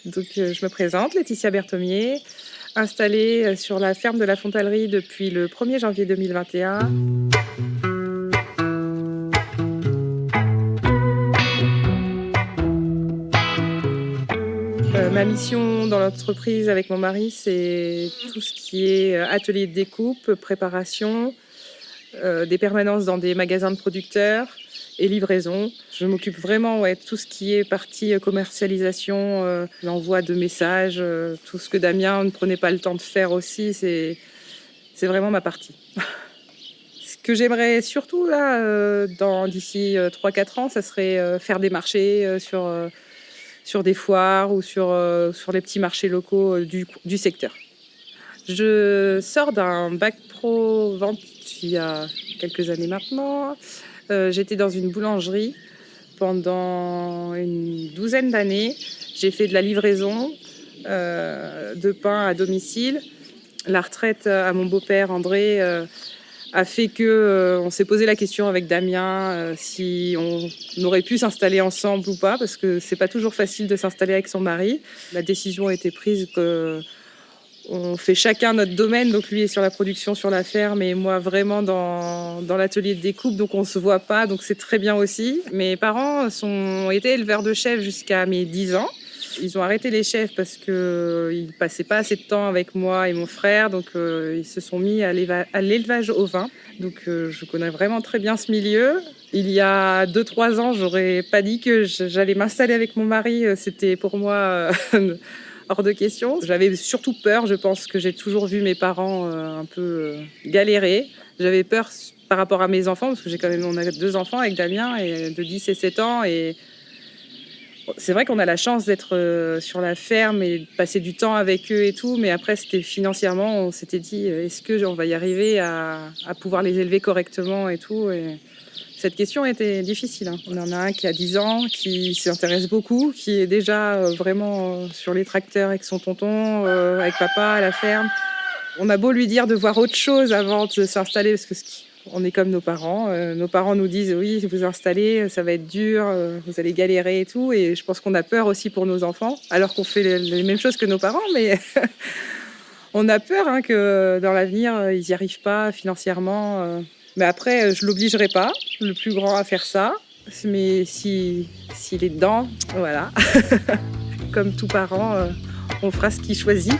Donc, je me présente, Laetitia Berthomier, installée sur la ferme de la Fontalerie depuis le 1er janvier 2021. Ma mission dans l'entreprise avec mon mari, c'est tout ce qui est atelier de découpe, préparation, des permanences dans des magasins de producteurs et livraison. Je m'occupe vraiment de tout ce qui est partie commercialisation, l'envoi de messages, tout ce que Damien ne prenait pas le temps de faire aussi, c'est vraiment ma partie. Ce que j'aimerais surtout là, d'ici 3-4 ans, ça serait faire des marchés sur des foires ou sur les petits marchés locaux du secteur. Je sors d'un bac pro vente il y a quelques années maintenant. J'étais dans une boulangerie pendant une douzaine d'années. J'ai fait de la livraison de pain à domicile. La retraite à mon beau-père André a fait que on s'est posé la question avec Damien si on aurait pu s'installer ensemble ou pas, parce que c'est pas toujours facile de s'installer avec son mari. La décision a été prise que on fait chacun notre domaine, donc lui est sur la production sur la ferme et moi vraiment dans l'atelier de découpe, donc on se voit pas, donc c'est très bien aussi. Mes parents ont été éleveurs de chèvres jusqu'à mes 10 ans. Ils ont arrêté les chèvres parce qu'ils passaient pas assez de temps avec moi et mon frère, donc ils se sont mis à l'élevage ovin. Donc je connais vraiment très bien ce milieu. Il y a 2-3 ans, j'aurais pas dit que j'allais m'installer avec mon mari. C'était pour moi hors de question. J'avais surtout peur, je pense que j'ai toujours vu mes parents un peu galérer. J'avais peur par rapport à mes enfants, parce que on a 2 enfants avec Damien, et de 10 et 7 ans, et c'est vrai qu'on a la chance d'être sur la ferme et de passer du temps avec eux et tout, mais après, c'était financièrement, on s'était dit, est-ce qu'on va y arriver à pouvoir les élever correctement et tout, et cette question était difficile. On en a un qui a 10 ans, qui s'intéresse beaucoup, qui est déjà vraiment sur les tracteurs avec son tonton, avec papa à la ferme. On a beau lui dire de voir autre chose avant de s'installer, parce que on est comme nos parents. Nos parents nous disent oui, vous installez, ça va être dur, vous allez galérer et tout. Et je pense qu'on a peur aussi pour nos enfants, alors qu'on fait les mêmes choses que nos parents, mais on a peur que dans l'avenir, ils n'y arrivent pas financièrement. Mais après, je l'obligerai pas, le plus grand, à faire ça. Mais s'il est dedans, voilà. Comme tout parent, on fera ce qu'il choisit.